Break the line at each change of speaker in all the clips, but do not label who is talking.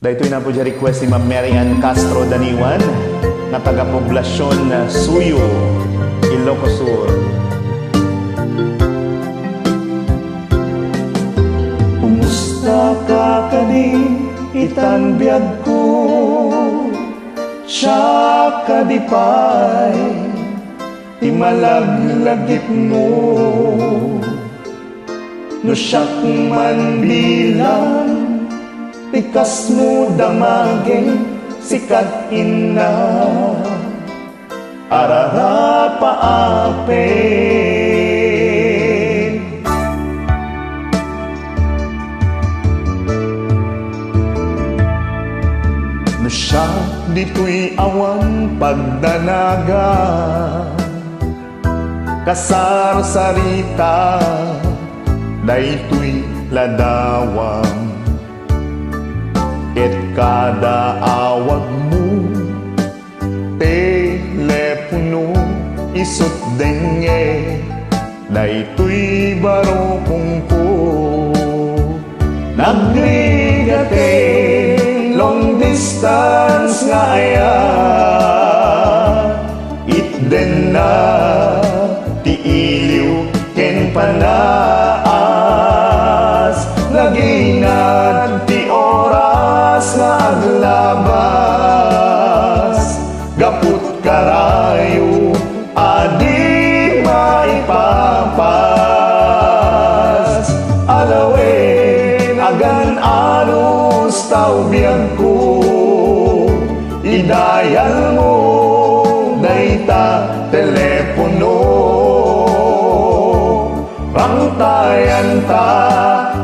Dahito na po dyan request ni Ma'am Mary Ann Castro Daniwan na taga-poblasyon na Suyo, Ilocos Sur. Kumusta ka kadi itan biyag ko, siya kadipay ti malaglagip mo, no siyak man bilang tikas mo damaging sikat ina arara paapin. No siya dito'y awan pagdanaga kasar-sarita dayto'y ladawang et kada awag mo telepono isut denge daytoy barokong ko nagrigate long distance nga aya itden na ti iliw ken panaas laginad ti oras nga aglabas gaput karayo adi maipapas alawen agan anus tau biyag ko idayal mo dayta telepono rangtayan ta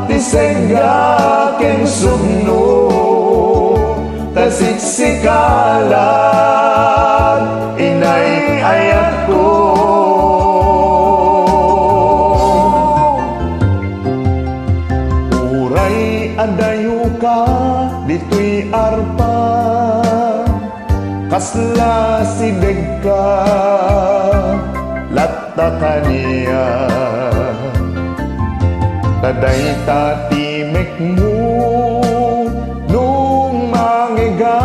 tisengga ken sugno tasiksikalan inay ayat ko. Uray adayo ka dito'y arpa kasla sideg ka latta kaniya taday tatimek mo nung mangiga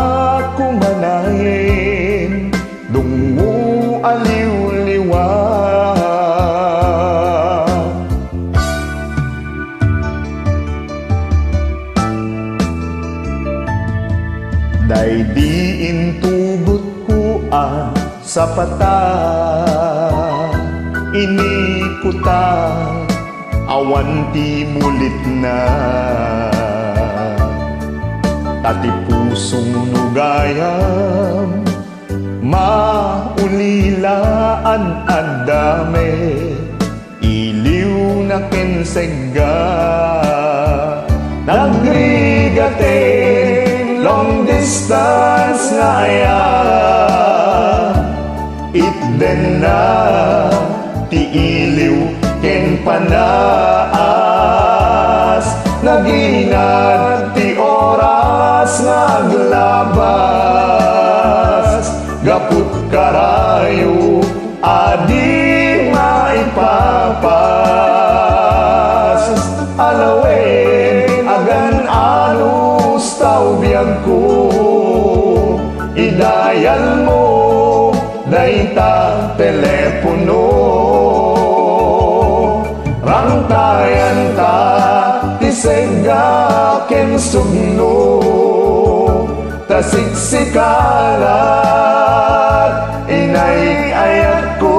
kumanayin dungo aliw-liwa day diin tugot ko sa pata inikuta awan ti mulit na tati pusong nugayam maulilaan adame iliw na kensegga nagrigate long distance nga aya itden na ti iliw ken panaas naginad ti oras nga aglabas gaput karayo adi maipapas alawen agan anus tau biyag ko idayal mo dayta telepono rangtayan ta tisengga ken sugno tasiksikalat inay ayat ko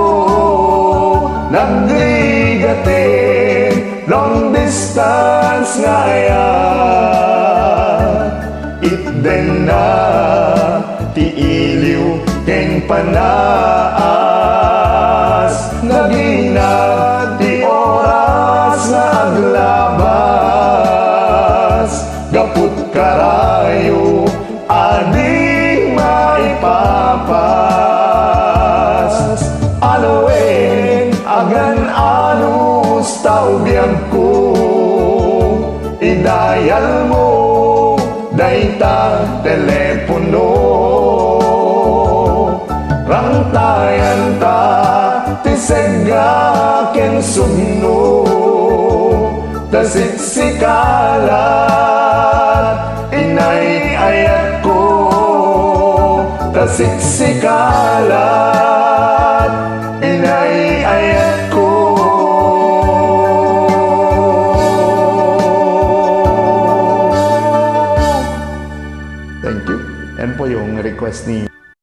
nagrigate long distance nga aya itden na ti iliw ken panaas naginad ti oras nga aglabas gaput karayo adi maipapas alawen agan anus tau biyag ko idayal mo dayta telepono rangtayan ta tisengga ken sugno tasiksikalat ina Inay-ayat ko, kasiksikalat, inay-ayat ko. Thank you. Yan po yung request ni